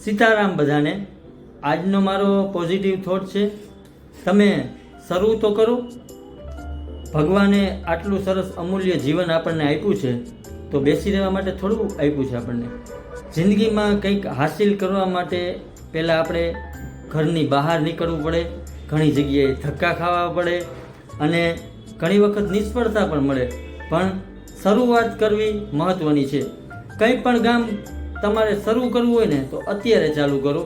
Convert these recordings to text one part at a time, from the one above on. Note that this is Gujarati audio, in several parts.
સીતારામ બધાને. આજનો મારો પોઝિટિવ થોટ છે, તમે શરૂ તો કરો. ભગવાને આટલું સરસ અમૂલ્ય જીવન આપણને આપ્યું છે, તો બેસી રહેવા માટે થોડું આપ્યું છે આપણને. જિંદગીમાં કંઈક હાસિલ કરવા માટે પહેલાં આપણે ઘરની બહાર નીકળવું પડે, ઘણી જગ્યાએ ધક્કા ખાવા પડે અને ઘણી વખત નિષ્ફળતા પણ મળે, પણ શરૂઆત કરવી મહત્ત્વની છે. કંઈ પણ કામ તમારે શરૂ કરવું હોય ને તો અત્યારે ચાલુ કરો,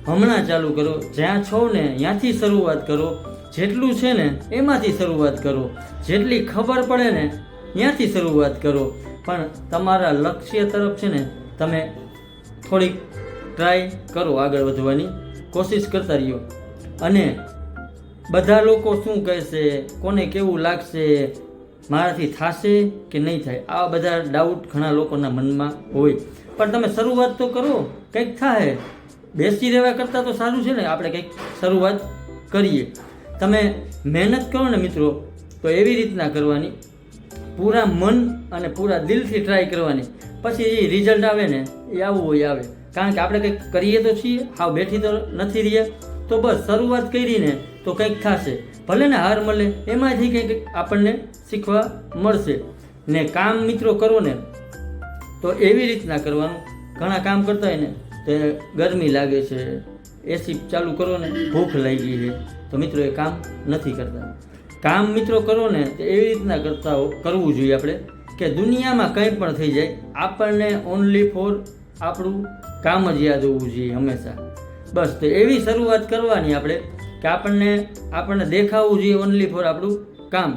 હમણાં ચાલુ કરો. જ્યાં છો ને ત્યાંથી શરૂઆત કરો. જેટલું છે ને એમાંથી શરૂઆત કરો. જેટલી ખબર પડે ને ત્યાંથી શરૂઆત કરો. પણ તમારા લક્ષ્ય તરફ છે ને તમે થોડીક ટ્રાય કરો, આગળ વધવાની કોશિશ કરતા રહ્યો. અને બધા લોકો શું કહેશે, કોને કેવું લાગશે, મારાથી થશે કે નહીં થાય, આવા બધા ડાઉટ ઘણા લોકોના મનમાં હોય. પણ તમે શરૂઆત તો કરો, કંઈક થાય. બેસી રહેવા કરતાં તો સારું છે ને આપણે કંઈક શરૂઆત કરીએ. તમે મહેનત કરો ને મિત્રો, તો એવી રીતના કરવાની, પૂરા મન અને પૂરા દિલથી ટ્રાય કરવાની. પછી જે રિઝલ્ટ આવે ને એ આવવું હોય આવે, કારણ કે આપણે કંઈક કરીએ તો છીએ, હાવ બેઠી તો નથી રહ્યા. તો બસ શરૂઆત કરીને તો કંઈક થશે. ભલે ને હાર મળે, એમાંથી કંઈક આપણને શીખવા મળશે. ને કામ મિત્રો કરો ને તો એવી રીતના કરવાનું. ઘણા કામ કરતા હોય ને તો ગરમી લાગે છે, એસી ચાલુ કરો ને ભૂખ લાગી છે, તો મિત્રો એ કામ નથી કરતા. કામ મિત્રો કરો ને તો એવી રીતના કરવું જોઈએ આપણે કે દુનિયામાં કંઈ પણ થઈ જાય, આપણને ઓનલી ફોર આપણું કામ જ યાદ હોવું જોઈએ હંમેશા. બસ તો એવી શરૂઆત કરવાની આપણે કે આપણને દેખાવું જોઈએ ઓનલી ફોર આપણું કામ.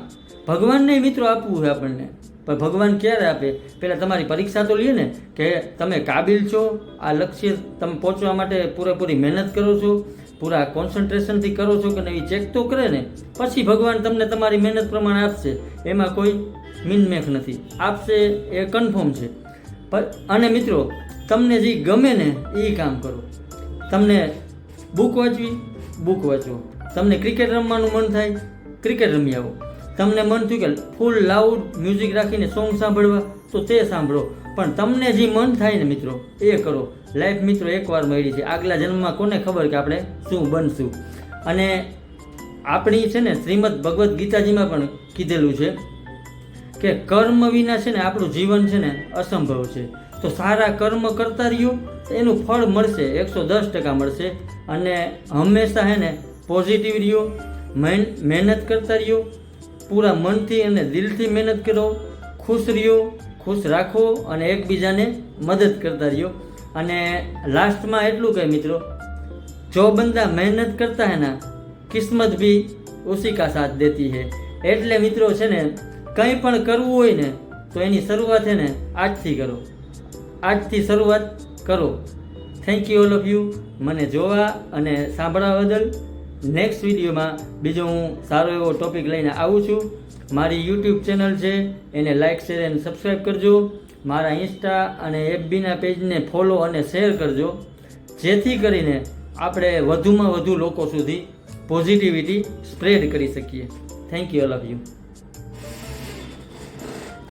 ભગવાનને મિત્રો આપવું છે આપણને, પણ ભગવાન ક્યારે આપે? પહેલાં તમારી પરીક્ષા તો લે ને કે તમે કાબિલ છો, આ લક્ષ્ય તમે પહોંચવા માટે પૂરેપૂરી મહેનત કરો છો, પૂરા કોન્સન્ટ્રેશનથી કરો છો કે નહીં, ચેક તો કરે ને. પછી ભગવાન તમને તમારી મહેનત પ્રમાણે આપશે, એમાં કોઈ મીનમેખ નથી. આપશે એ કન્ફર્મ છે. અને મિત્રો તમને જે ગમે ને એ કામ કરો. તમને બુક વાંચવી, બુક વાંચો. તમને ક્રિકેટ રમવાનું મન થાય, ક્રિકેટ રમી આવો. તમને મન થયું કે ફૂલ લાઉડ મ્યુઝિક રાખીને સોંગ સાંભળવા, તો તે સાંભળો. પણ તમને જે મન થાય ને મિત્રો એ કરો. લાઈફ મિત્રો એકવાર મળી છે, આગલા જન્મમાં કોને ખબર કે આપણે શું બનશું. અને આપણી છે ને શ્રીમદ ભગવદ્ ગીતાજીમાં પણ કીધેલું છે કે કર્મ વિના છે ને આપણું જીવન છે ને અસંભવ છે. તો સારા કર્મ કરતા રહ્યો તો એનું ફળ મળશે, 110% મળશે. અને હંમેશા છે ને પોઝિટિવ રહ્યો, મહેનત કરતા રહ્યો, પૂરા મનથી અને દિલથી મહેનત કરો, ખુશ રહ્યો, ખુશ રાખો અને એકબીજાને મદદ કરતા રહ્યો. અને લાસ્ટમાં એટલું કહે મિત્રો, જો બંદા મહેનત કરતા હે ના, કિસ્મત ભી ઉસી કા સાથ દેતી હે. એટલે મિત્રો છે ને કંઈ પણ કરવું હોય ને તો એની શરૂઆત છે ને આજથી કરો, આજથી શરૂઆત કરો. Thank you all of you મને જોવા અને સાંભળવા બદલ. નેક્સ્ટ વિડીયોમાં બીજો હું સારો એવો ટોપિક લઈને આવું છું. મારી યુટ્યુબ ચેનલ છે, એને લાઇક, શેર અને સબસ્ક્રાઈબ કરજો. મારા ઇન્સ્ટા અને એફબીના પેજને ફોલો અને શેર કરજો, જેથી કરીને આપણે વધુમાં વધુ લોકો સુધી પોઝિટિવિટી સ્પ્રેડ કરી શકીએ. Thank you all of you.